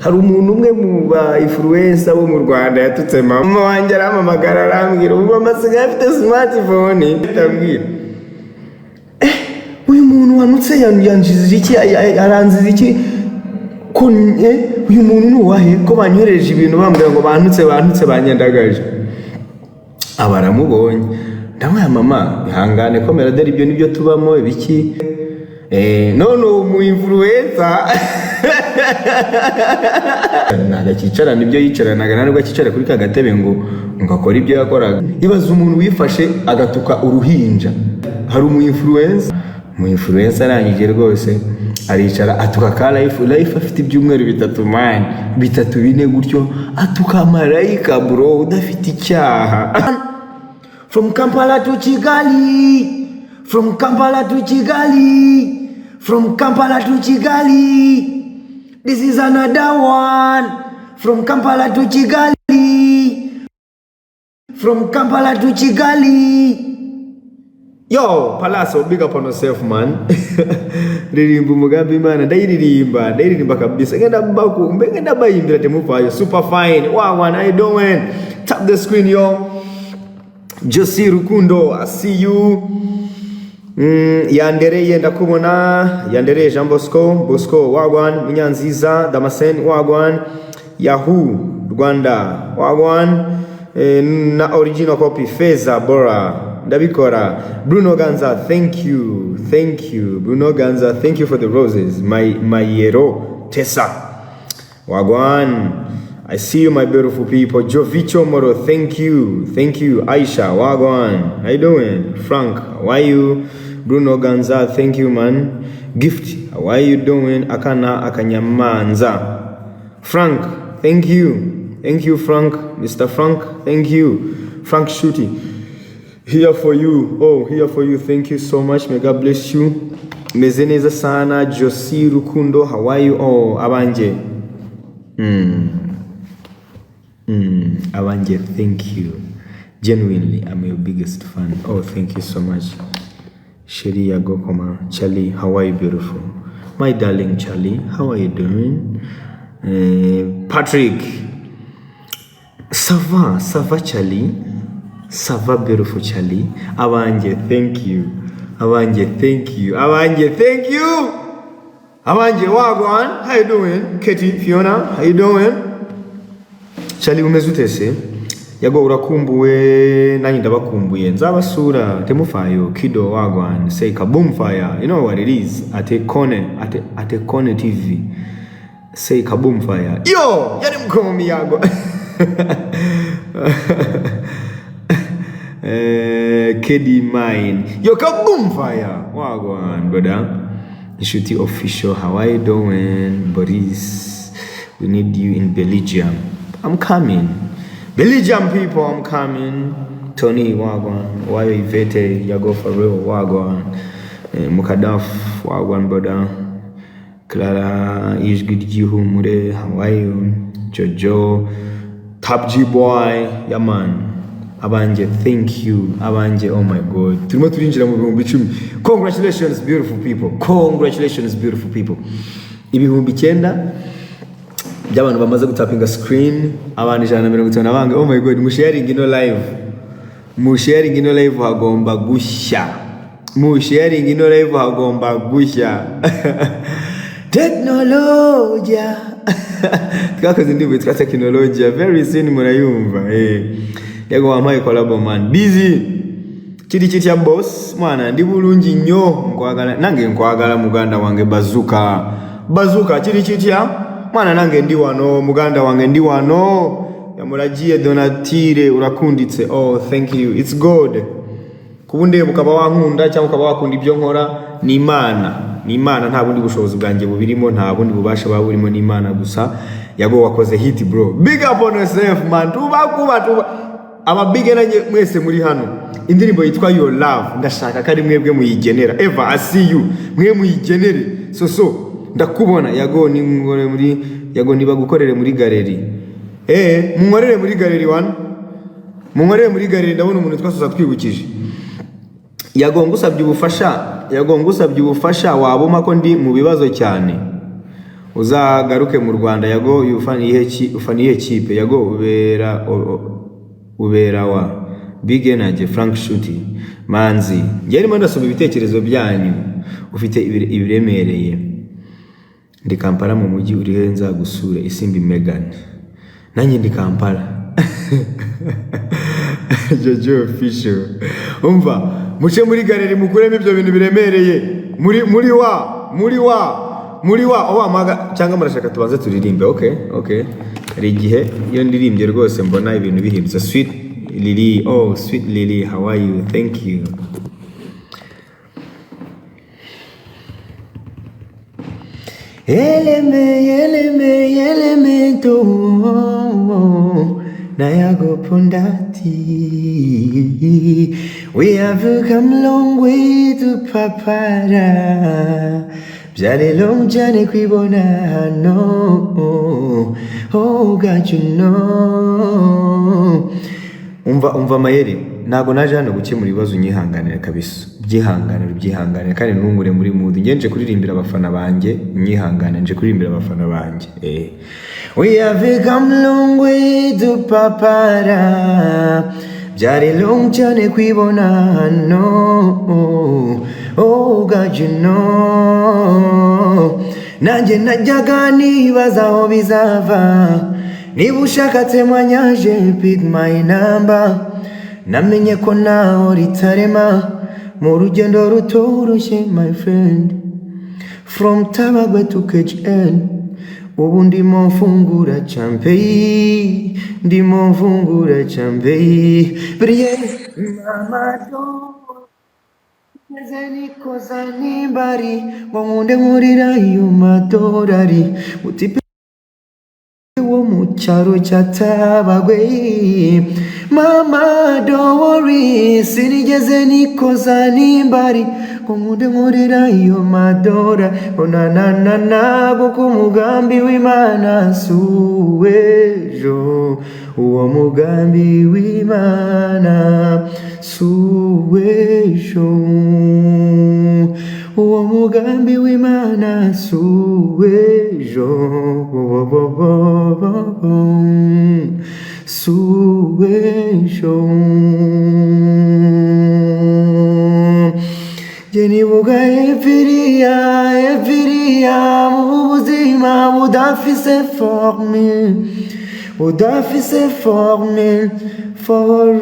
hari umuntu umwe mu ba influencer bo mu Rwanda yatutse mama wanjye aramamagara arambwira ubu amasigaye afite smartphone ndambwira uyu muntu wanutse yanjizije iki aranziza iki ko uyu muntu nuwahe ko banyoreje ibintu bambwira ngo bantutse banyandagaje abaramubonye ndamwaya mama ihangane komera dore ibyo nibyo tubamo ibiki none mu influencer naga kicara nibyo yicaranaga nanubwo kicara kuri kagatebe ngo akora ibyo yakoraga ibaza umuntu wifashe agatuka uruhinja hari mu influencer arangije rwose aricara atuka ka life afite ibyumweru bitatu man bitatu bine gutyo atuka marayika bro udafite icyaha from Kampala to Kigali this is another one from Kampala to Kigali yo Palaso big up on yourself man ririmba umugambi Imana ndayiririmba kabisa ngenda bayimbira temuvayo super fine wow how you doing tap the screen yo Josie Rukundo I see you Yandere ndakubona Yandere Jean Bosco wagwan Munyanziza Damasen wagwan Yahoo Rwanda wagwan na original copy Feza Bora ndabikora Bruno Ganza thank you Bruno Ganza thank you for the roses my hero Tessa wagwan I see you my beautiful people Jovicho Moro thank you Aisha wagwan how you doing Frank how are you Bruno Ganza thank you man Gift how are you doing Akana Akanyamanza Frank thank you Frank Mr. Frank thank you Frank Shuti here for you thank you so much may God bless you mezeneza sana Josie Rukundo how are you abanje abanje thank you genuinely I'm your biggest fan thank you so much Sheria Gokoma Charlie how are you beautiful my darling Charlie how are you doing Patrick Sava Charlie Sava beautiful Charlie abanje thank you abanje wagwan how you doing Katie Fiona how you doing Charlie umezutese yago urakumbuwe nanyi ndabakumbuye nzabasura temufayo kido wagwan say kaboom fire you know what it is ate Kone TV say kaboom fire yo yani mkomi yago Kedi mine yo kaboom fire wagwan brother Shuti official how are you doing Boris we need you in Belgium I'm coming Belgium people I'm coming Tony wagwan Wayo Ivete Yago for real wagwan Mukadaf wagwan brother Clara Ishgidi Humure how are you Jojo Top G boy yeah man abanje thank you abanje oh my god turimo turinjira mu bihumbi 10 congratulations beautiful people ibihumbi 9 by'abantu bamaze gutapinga screen abantu 150 abange oh my god musharing ino live hagomba gushya technology twakoze ndimo twa technology very soon murayumva yego wampaye collab man busy kiti ya boss mwana ndi bulungi nnyo nkwagala muganda wange bazuka kiti ya mwana nange ndi wano muganda wange ndi wano yamuragiye Donatire urakunditse thank you it's good kubunde mukaba wankunda cyangwa ukaba wakunda ibyo nkora ni Imana nta bundi bushobozi bwanjye bubirimo nta bundi bubasha baburimo ni Imana gusa yago wakoze hit bro big up on yourself man tuba ababige nanye mwese muri hano indirimbo yitwa Your Love ndashaka kari mwebwe muyigenera Eva I see you mwe muyigenere so ndakubona yago ni ngore muri yago niba gukorere muri galeri munkorere muri galeri 1 munkorere muri galeri ndabona umuntu twasoza twibukije yago ngusabye ubufasha waboma ko ndi mu bibazo cyane uzagaruke mu Rwanda Yago ufaniye kipe Yago ubera wa Big Energy Frank Shuti Manzi njye ndimo ndasoma ibitekerezo byanyu ufite ibiremereye ndi Kampala mu mujyi uri henza gusura Isimbi Megan nanjye ndi Kampala Jojo official umva muce muri galeri mukuremo ibyo bintu biremereye muri wa maga cyangwa murashaka tubanze turirimbe okay hari igihe iyo ndirimbye rwose mbona ibintu bihindutse Sweet Lily Sweet Lily how are you thank you elemento na Yago Pondati we have come long way to papara Jane long jane kwibona no God you know umva mayeri nago naje hano gukemura ibibazo nyihanganira kabisa byihanganira kandi ntungure muri mood ngenje kuririmbira abafana banje nyihangana nje kuririmbira abafana banje we have come long way to papara byari long cyane kwibona no God you know nanjye najyaga nibaza aho bizava niba ushaka temwanyaje pick my number namenye ko naho ritarema mu rugendo rutoroshye my friend from Tabagwe to KGN ubu ndimo mfungura champagne priye mama do nezeni koza nimbari ngo nkunde nkurira iyo madorari utipe wo mu cyaro cya Tabagwe mama don't worry sinigeze nikoza nimbari ngo nkunde nkurira iyo madora onanana kuko umugambi w'Imana suwejo uwo mugambi w'Imana suwejo uwo mugambi w'Imana suwejo suwejo jeni buga eviria mu buzima budafise formule for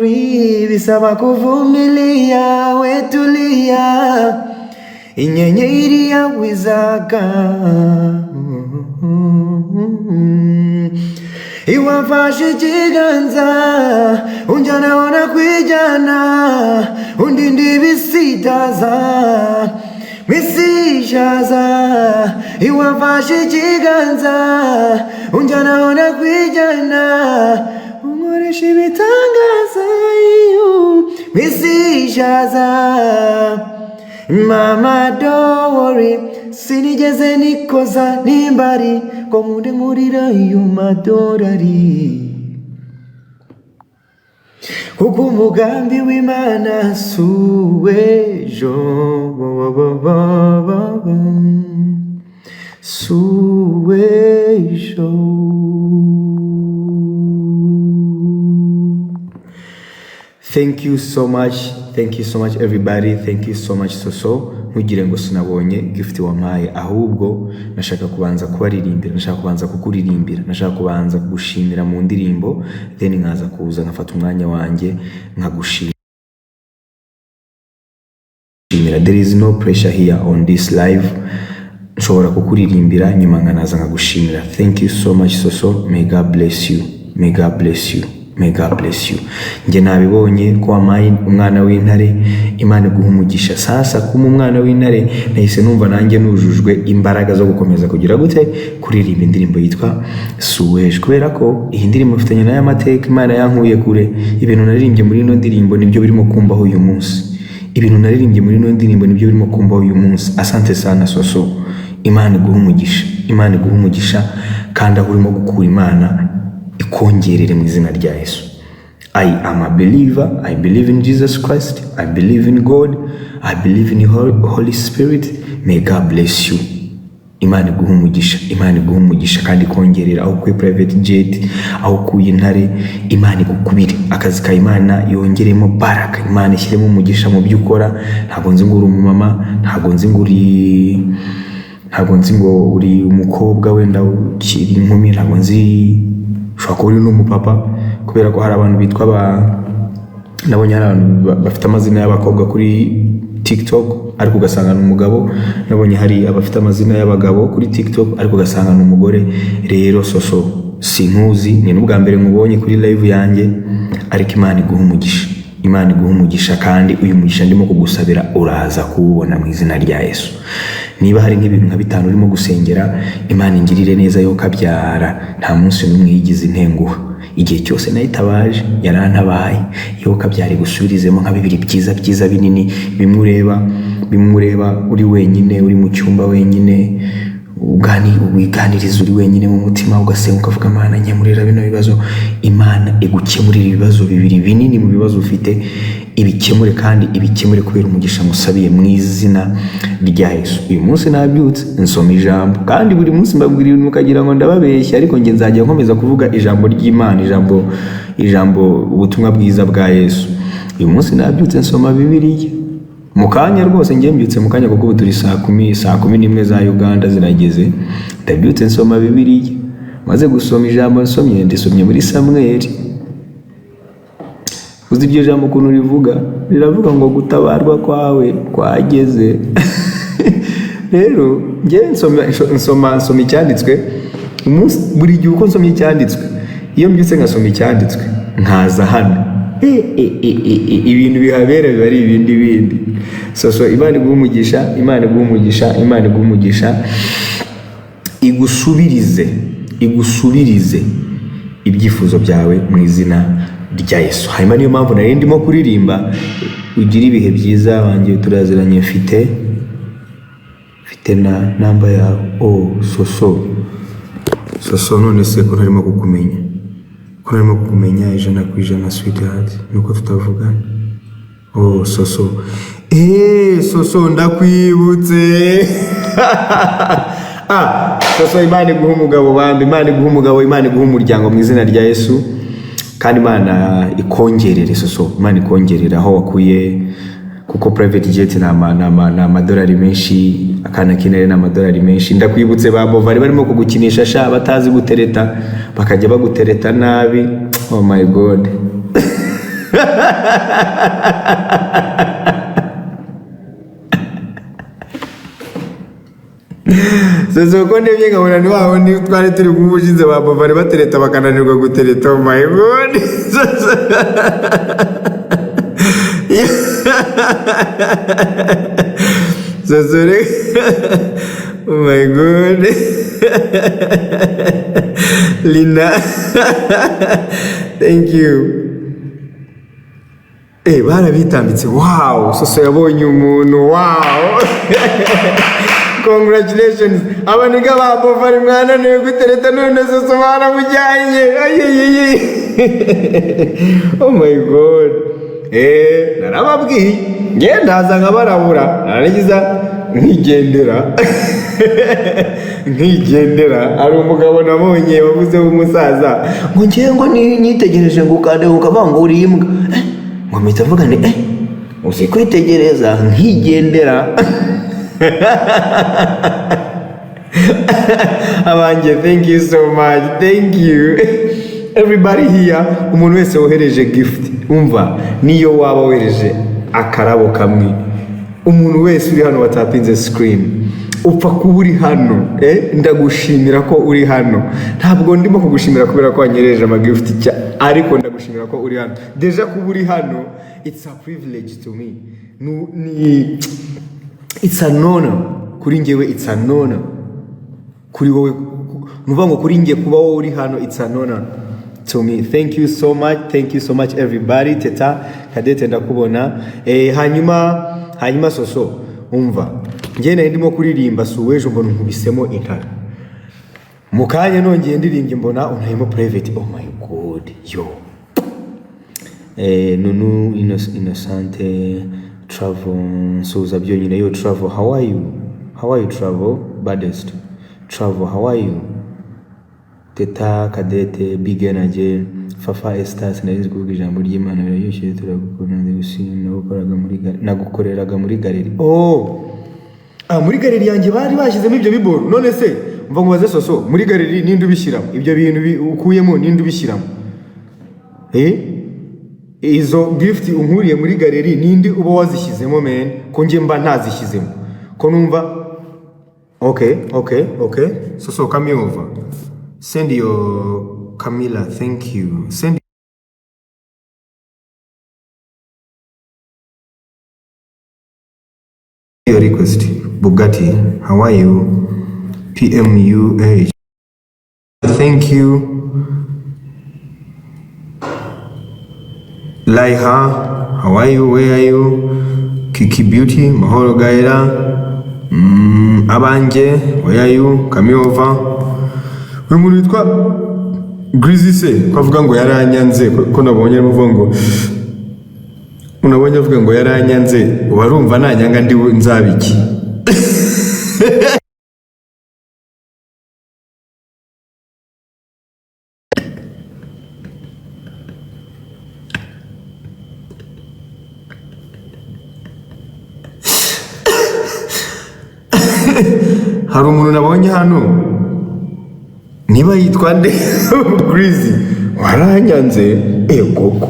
bisaba kuvumilia wetulia inyenyeri ya wizaga iwafashe ikiganza unjana ona kwijana undindi misishaza iwafashe ikiganza unjana ona kwijana unkoresha ibitangaza misishaza mama don't worry sinigeze nikoza nimbari ngo nkunde nkurira iyo madorari kuko umugambi w'Imana suwejo Thank you so much everybody. Thank you so much so ntugire ngo sinabonye gift wampaye ahubwo nashaka kubanza kubaririmbira nashaka kubanza kukuririmbira nashaka kubanza kugushimira mu ndirimbo then nkaza kuza nkafata umwanya wanjye nkagushimira. There is no pressure here on this live. Nshobora kukuririmbira nyuma nkanaza nkagushimira. Thank you so much so may God bless you. May God bless you. May God bless you. Nje nabibonye ko amaye umwana w'intare Imana guha umugisha sasa kuma umwana w'intare nahise numva nanjye nujujwe imbaraga zo gukomeza kugira gute kuririmba indirimbo yitwa Suweje kubera ko iyi ndirimbo ifitanye nayo amateka Imana yankuye kure ibintu naririmbye muri ino ndirimbo nibyo birimo kumbaho uyu munsi ibintu naririmbye muri ino ndirimbo nibyo birimo kumbaho uyu munsi. Asante sana soso. Imana guha umugisha kandi aho urimo gukura Imana ikongerere mu izina rya Yesu. I am a believer. I believe in Jesus Christ. I believe in God. I believe in the Holy Spirit. May God bless you. Imana iguha umugisha, Imana iguha umugisha kandi kongerera aho kuri private jet, aho kuye intare, Imana igukubire akazi ka Imana yongeremo baraka, Imana ishyiremo umugisha mu byo ukora. Ntabwo nzi ngo uri umumama, ntabwo nzi ngo uri umukobwa wenda ukiri inkumi, ntabwo nzi ushobora kuba uri n'umupapa, kubera ko hari abantu bitwa nabonye hari abantu bafite amazina y'abakobwa kuri TikTok ariko ugasanga n'umugabo. Nabonye hari abafite amazina y'abagabo kuri TikTok ariko ugasanga n'umugore. Rero Soso sinkuzi, ni n'ubwa mbere nkubonye kuri live yanjye, ariko Imana iguha umugisha, Imana iguha umugisha, kandi uyu mugisha ndimo kugusabira uraza kuwubona mu izina rya Yesu. Niba hari nk'ibintu nka 5 urimo gusengera, Imana ingirire neza yo kabyara, nta munsi n'umwe yigize intenguha. Igihe cyose nayitabaje yarantabaye, yo kabyari gusubirizemo nka 2 byiza binini, bimureba uri wenyine, uri mu cyumba wenyine, uganiriza uri wenyine mu mutima, ugasenga ukavuga Imana nyamurira bino bibazo. Imana igukemurira ibibazo 2 binini mu bibazo ufite, ibikemure kandi ibikemure kubera umugisha musabiye mu izina rya Yesu. Uyu munsi nabyutse nsoma ijambo, kandi buri munsi mbabwira ibintu mukagira ngo ndababeshya, ariko nge nzajya nkomeza kuvuga ijambo ry'Imana, ijambo ubutumwa bwiza bwa Yesu. Uyu munsi nabyutse nsoma Bibiliya mu kanya rwose, ngiye mbyutse mu kanya kuko ubu turi saa 11 za Uganda zirageze. Ndabyutse nsoma Bibiliya, maze gusoma ijambo nsomye ndisomye muri Samuel. Uzi iryo jambo ukuntu riravuga ngo gutabarwa kwawe kwageze. Rero ngiye nsoma icyanditswe buri gihe uko nsomye icyanditswe. Iyo mbyutse ngasoma icyanditswe nkaza hano, ibintu bihabera biba ari ibindi. So Imana iguha umugisha, Imana iguha umugisha, Imana iguha umugisha, igusubirize ibyifuzo byawe mu izina rya Yesu. Hanyuma niyo mpamvu nari ndimo kuririmba ugira ibihe byiza wanjye, turaziranye, mfite na namba yawe. Soso none se ko narimo kukumenya, ijana sweetheart, nuko tutavugana. Soso ndakwibutse. Soso, Imana iguha umugabo bambi, Imana iguha umugabo, Imana iguha umuryango mu izina rya Yesu, kandi Imana ikongerere. Soso, Imana ikongerera aho wakuye, kuko private jet na amadolari menshi, akana kinere na amadolari menshi. Ndakwibutse babo bari barimo kugukinisha sha, batazi gutereta, bakajya bagutereta nabi. Oh my God. Soso ko ndebye nkabona ni waho ni twari turi kubushize babo bari batereta bakananirwa gutereta. Oh my God. Soso, oh my God. Linda, thank you. Barabitambitse. Wow, Soso yabonye umuntu. Wow. Congratulations. Abaniga babo bari mwana ne gutereta none Soso baramujyanye. Oh my God. Narababwiye ndaza nkabarabura, narangiza nkigendera. Ari umugabo nabonye wavuze w'umusaza ngo ngiye ngo nitegereje ngo ukande ukavuga uri imbwa, ngo mpita mvuga nti uzi kwitegereza nkigendera. Abanje, thank you so much, thank you everybody here. Umuntu wese wohereje gift, umva niyo waba wohereje akarabo kamwe, umuntu wese uri hano watapinze screen, upfa kuba uri hano, ndagushimira ko uri hano. Ntabwo ndimo kugushimira kubera ko wanyereje amagift, ariko ndagushimira ko uri hano. Deja kuba uri hano, it's a privilege to me. It's an honor kuri ngewe, it's an honor kuri wowe, nuvuga ngo kuri nge kuba wowe uri hano, it's an honor to me. Thank you so much everybody. Teta Kadete ndakubona. Hanyuma Soso, umva ngiye nari ndimo kuririmba suwejo mbona nkubisemo intara, mukanya nongeye ndirimbye mbona unayemo private. Oh my God, yo. Nunu Innocente Travel Suza byonyine yo Travel. How are you Travel? Baddest. Travel, how are you? Teta Kadete, Big Energy, Fafa Estas narizi kuvuga ijambo ry'Imana yishyuye turagukunda nagukoreraga muri galeri. Muri galeri yanjye bari bashyizemo ibyo biboro. None se mva ngo baze soso muri galeri ninde ubishyiramo ibyo bintu ukuyemo ninde ubishyiramo? Izo gift unkuriye muri galeri ninde uba wazishyizemo men ko nje mba ntazishyizemo ko numva. Okay. So come over. Send your Camilla, thank you. Send your request. Bugatti, how are you? PMUH, thank you. Laiha, how are you? Where are you? Kiki Beauty, Mahoro Gaira, Abanje, where are you? Come over. We muri witwa Grizzly se kwavuga ngo yaranyanze ko nabonye muvuga ngo unabonye avuga ngo yaranyanze warumva nanyanga ndi nzabiki. Hari umuntu nabonye hano niba yitwa nde Grizzly waranyanze egoko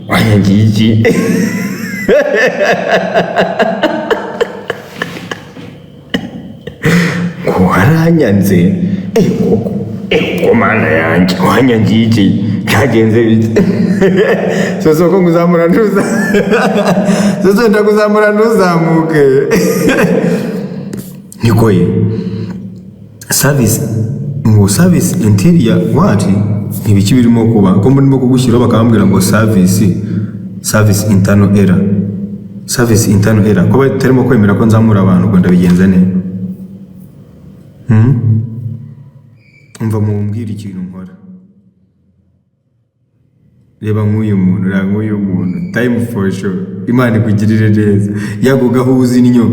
wanyangiki waranyanze egoko mana yanjye wanyangiki cyagenze bite? So ko nguzamura ntuza so ndakuzamura ntuzamuke nikoye service interior what ibiki birimo kuba ko ndimo kugushyira bakambwira ngo service internal error ko batarimo kwemera ko nzamura abantu ngo ndabigenza ne umva mumbwira ikintu nkora. Reba nk'uyu muntu time for sure Imana ikugirire neza yago gahuzi n'inyo.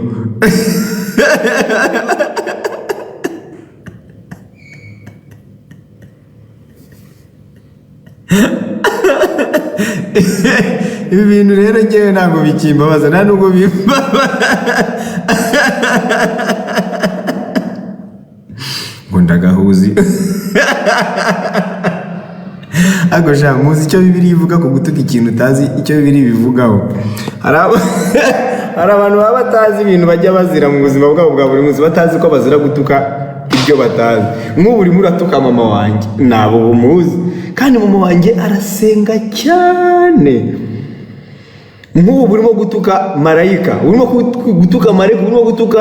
Ibi bintu rero ngewe ntabwo bikimbabaza nta nubwo ngo ndagahuzi agosha muzi icyo Bibiliya ivuga ku gutuka ikintu utazi icyo Bibiliya bivugaho. Hari abantu baba batazi ibintu bajya bazira mu buzima bwabo bwa buri munsi batazi ko bazira gutuka ibyo batazi. Nk'ubu urimo uratuka mama wanjye nabo bumuzi kandi mama wanjye arasenga cyane. Nk'ubu urimo gutuka marayika, urimo gutuka marayika, urimo gutuka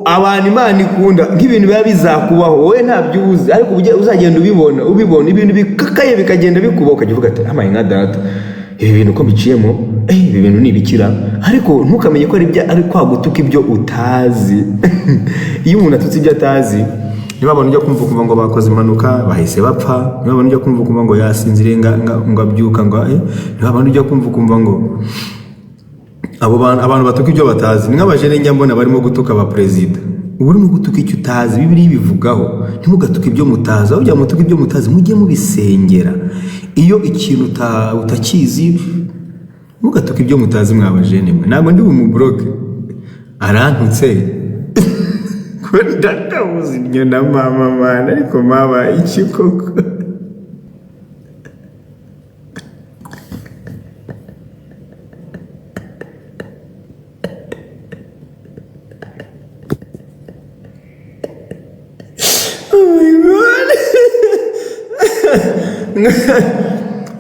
abantu Imana ikunda nk'ibintu biba bizakubaho wowe ntabyo uzi ariko uzagenda ubibona ibintu bikakaye bikagenda bikubaho ukavuga ati amaye nka data ibi bintu ko biciyemo ibi bintu nibikira ariko ntukamenye ko ari kwagutuka ibyo utazi. Iyo umuntu atutse ibyo atazi niba abantu ujya kumva ngo bakoze impanuka bahise bapfa, niba abantu ujya kumva ngo yasinzire ngo abyuka ngo niba abantu ujya kumva ngo abantu batuka ibyo batazi. Ni nk'abajene njya mbona barimo gutuka aba president. Ubu urimo gutuka icyo utazi Bibiliya bivugaho ntimugatuka ibyo mutazi. Aho ujya mutuka ibyo mutazi mujye mubisengera. Iyo ikintu utakizi mugatuka ibyo mutazi mwabajene mwe. Ntabwo ndi bumubloke arantutse ko ndakabuzi nyo na mama mana ariko mama iki koko.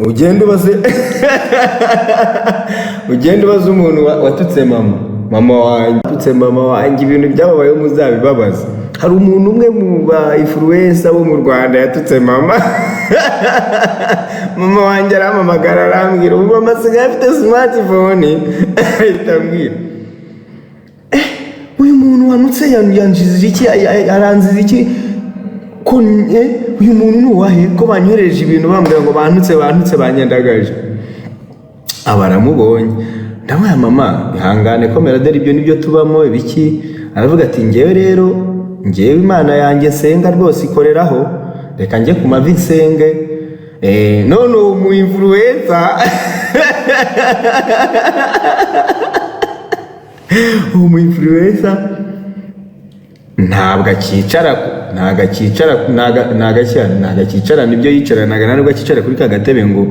Ugenda ubaze umuntu watutse mama wanjye ibintu byababayeho muzabibabaza. Hari umuntu umwe mu ba influencer bo mu Rwanda yatutse mama wanjye aramamagara arambwira ubu mama asigaye afite smartphone itambwira uyu muntu wanutse yanjizije iki aranziza iki ko uyu muntu nuwahe ko banyohereje ibintu bambwira ngo bantutse banyandagaje. Abaramubonye ndamwaya mama ihangane komera dore ibyo nibyo tubamo ibiki. Aravuga ati ngewe rero ngewe Imana yanjye nsenga rwose ikoreraho, reka njye ku mavi nsenge. None umu influencer umu influencer ntabwo akicara nibyo yicaranaga, ntabwo akicara kuri kagatebe ngo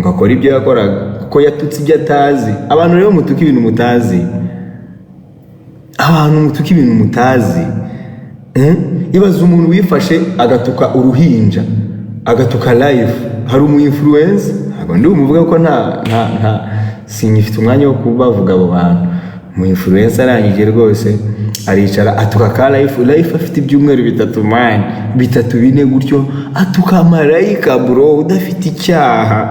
akora ibyo yakoraga, kuko yatutse ibyo atazi. Abantu rero mutuka ibintu mutazi, ibaza umuntu wifashe agatuka uruhinja, agatuka live. Hari umu influencer, ntabwo ndi umuvuga ko nta sinyifite umwanya wo kubavuga abo bantu. Umu influencer arangije rwose aricara atuka ka life afite ibyumweru 3 man 3-4 gutyo, atuka marayika bro udafite icyaha.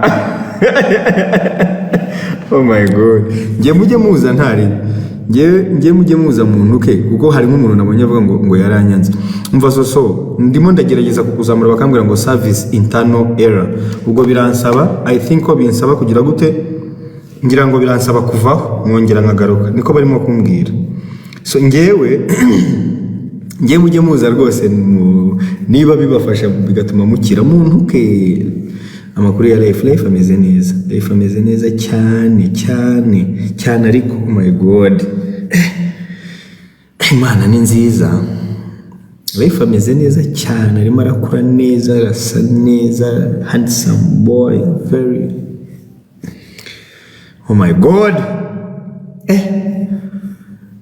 Oh my god, ngiye mujye muza ntari ngiye mujye muza muntu ke, kuko hari nk'umuntu nabonye avuga ngo yaranyanze. Umva so ndimo ndagerageza kukuzamura bakambwira ngo service internal error. Ubwo biransaba, I think ko binsaba kugira gute, ngira ngo biransaba kuvaho mwongera nkagaruka, niko barimo kumbwira. So ngewe mujye muza rwose niba bibafasha bigatuma mukira muntu ke. Amakuru ya life ameze neza cyane ariko oh my god, Imana ni nziza. Life ameze neza cyane, arimo arakura neza, arasa neza, handsome boy, very oh my god.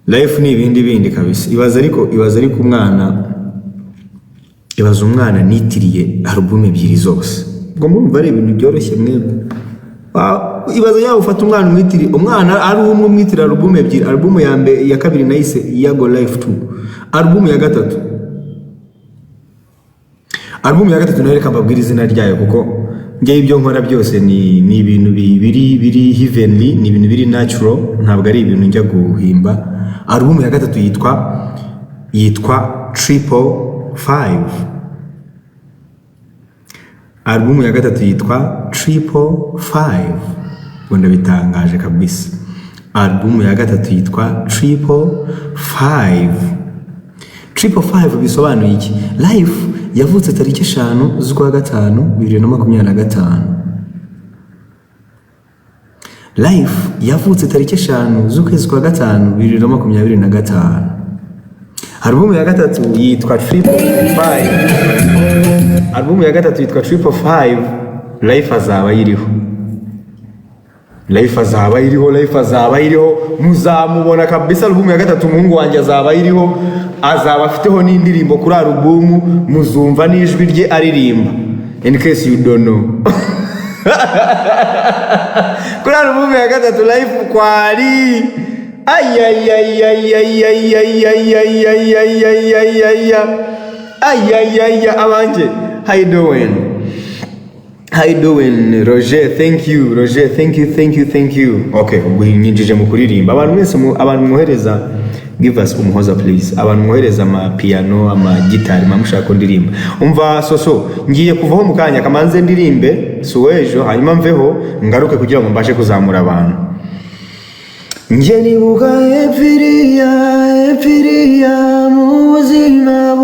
Life ni ibindi kabisa. Ibaza ariko umwana nitiriye album 2 zose. Ngo mumva ari ibintu byoroshye mwebwe. Ibaza yawe ufata umwana umwitiri, umwana ari umwe umwitira album 2, album ya kabiri nayise Yago Life 2, album ya gatatu nareka mbabwira izina ryayo, kuko ngiye ibyo nkora byose ni ibintu biri heavenly, ni ibintu biri natural, ntabwo ari ibintu njya guhimba. Album ya gatatu yitwa 555. Album ya gatatu yitwa 555. Wenda bitangaje kabisa. Album ya gatatu yitwa 555. 555 bisobanuye iki? Life yavutse tariki 5 z'ukwa gatanu 2025. Life yavutse tariki 5 z'ukwezi kwa gatanu 2025. Album ya gatatu yitwa 555. Album ya gatatu yitwa 555. Life azaba iriho, muzamubona kabisa. Album ya gatatu umuhungu wanjye azaba iriho, azaba afiteho n'indirimbo kuri album, muzumva n'ijwi rye aririmba, in case you don't know. Kuri album ya gatatu Life kwari abanje. How you doing Roger? Thank you Roger, thank you. Okay, ubuhinyinjije mu kuririmba. Abantu mwese abantu mwohereza give us umuhoza please. Abantu mwohereza ama piano, ama guitar, mamushaka ko ndirimba. Umva so ngiye kuvaho mukanya kamanze ndirimbe suwejo, hanyuma mveho ngaruke kugira ngo mbashe kuzamura abantu. Nje nibuka epiriya muzima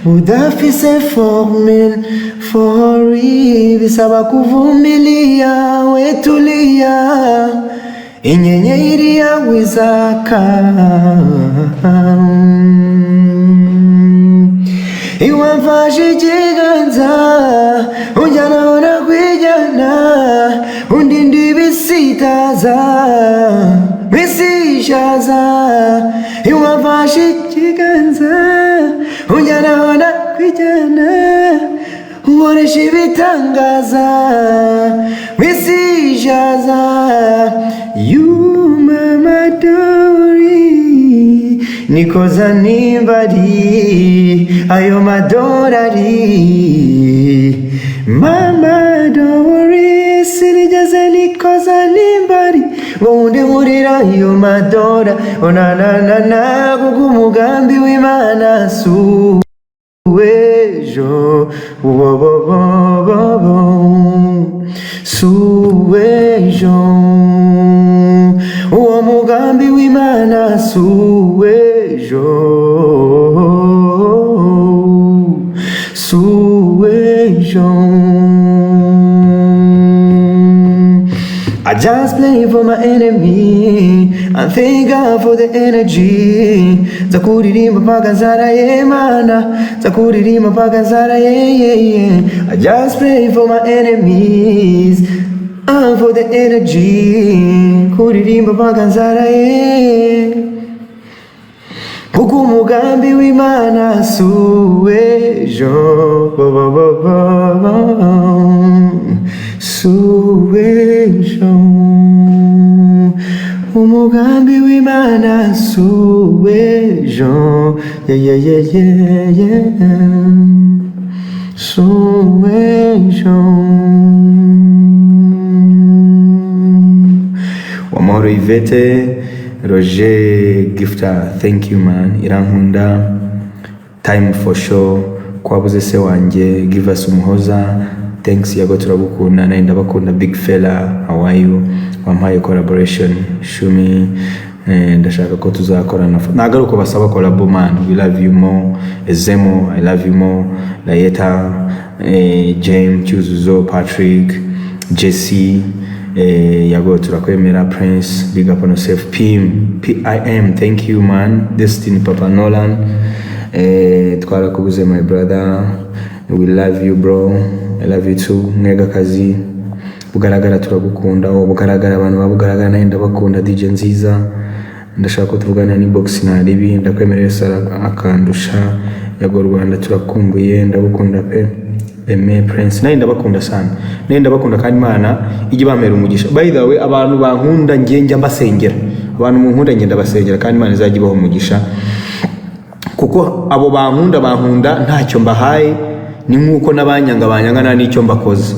budafise formule fori, bisaba kuvumilia wetulia, inyenyeri ya wizaka iwamfashe ikiganza unjyana ona kwijyana, undindi bisitaza bisishaza, iwamfashe ikiganza unjyana ona kwijyana, ubonesha ibitangaza bisishaza, you mama dori nikoza nimbari ayo madorari, mama dori sinigeze nikoza nimbari ngundi murira ayo madora, onanana kuko umugambi w'Imana suwejo suwejo uwo mugambi w'Imana suwejo I just play for my enemy and thank God for the energy. Zakuririmba mpaka zaraye mana, zakuririmba mpaka zaraye. I just pray for my enemies and for the energy. Kuririmba mpaka zaraye. Kuko umugambi w'Imana suwejo, suwejo. Umugambi w'Imana suwejo, suwejo. Wamahoro Yvette, Roger Gifter, thank you man. Irankunda, time for sure. Kwabuze se wanje, give us umuhoza. Thanks yago turabukunda na ndabakunda big fella. How are you? Wampaye collaboration Shumi, ndashaka ko tuzakorana. Nagaruko basaba collabo man. We love you more. Ezemo, I love you more. Layeta, James, Chuzuzo, Patrick, Jesse, yago turakwemera. Prince, big up on yourself. PIM, thank you man. Destiny Papa Nolan, twarakubuze my brother. We love you bro. I love you too. Mwega kazi. Bugaragara turagukunda. Bugaragara abantu babugaragara naye ndabakunda. DJ Nziza, ndashaka ko tuvugana ni box na ribi. Ndakwemerera sara akandusha. Yago Rwanda turakumbuye. Ndabukunda pe. Eme Prince naye ndabakunda sana. Naye ndabakunda kandi Imana ije bamera umugisha. By the way, abantu bankunda ngenje mbasengera. Abantu mu nkunda ngenda basengera kandi Imana izagibaho umugisha. Kuko abo bankunda ntacyo mbahaye, ni nkuko nabanyanga banyanga n'icyo mbakoze.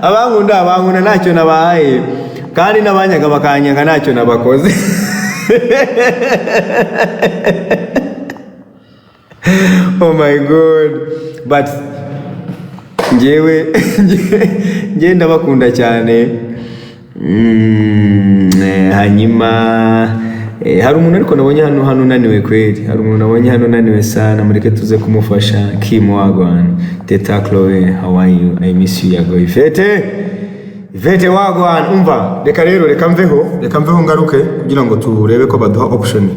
Abankunda ntacyo nabahaye kandi nabanyanga bakanyanga ntacyo nabakoze. Oh my god. But njewe ndabakunda cyane. Hanyuma hari umuntu ariko nabonye hano naniwe kweli. Hari umuntu nabonye hano naniwe sana. Mureke tuze kumufasha. Kim Wagwan, Teta Chloe, how are you? I miss you yago. Ivete Wagwan, umva. Reka mveho ngaruke kugira ngo turebe ko baduha option.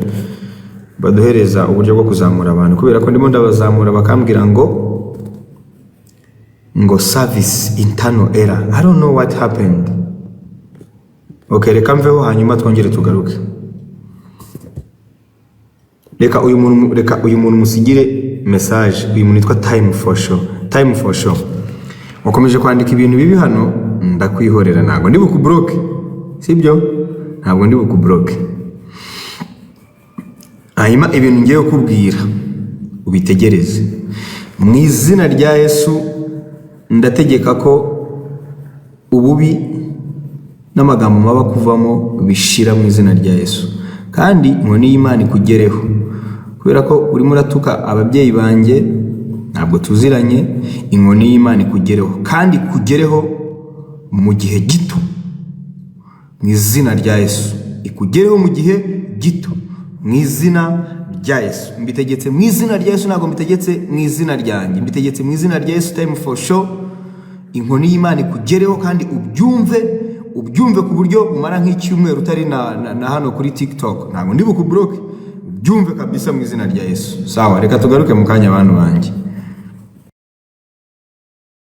Baduhereza uburyo bwo kuzamura abantu kubera ko ndimo ndabazamura bakambwira ngo service internal error. I don't know what happened. Okay, reka mveho hanyuma twongere tugaruke. Reka uyu muntu musigire message. Uyu muntu yitwa Time for Show. Wakomeje kwandika ibintu bibi hano, ndakwihorera nago ndi bukublock. Sibyo? Ntabwo ndi bukublock. Hanyuma ibintu ngiye kubwira ubitegereze. Mu izina rya Yesu ndategeka ko ububi n'amagambo maba kuvamo bishira mu izina rya Yesu. Kandi inkoni y'Imana ikugereho. Kubera ko urimo uratuka ababyeyi banjye, ntabwo tuziranye. Inkoni y'Imana ikugereho kandi kugereho mu gihe gito. Mu izina rya Yesu ikugereho mu gihe gito. Mu izina rya Yesu mbitegetse. Mu izina rya Yesu, ntabwo mbitegetse mu izina ryanjye. Mbitegetse mu izina rya Yesu. Time for Show. Inkoni y'Imana ikugereho kandi ubyumve ku buryo umara nk'icyumweru utari na hano kuri TikTok. Ntabwo ndi bukublock. Ubyumve kabisa mu izina rya Yesu. Sawa, reka tugaruke mu kanya abantu banjye.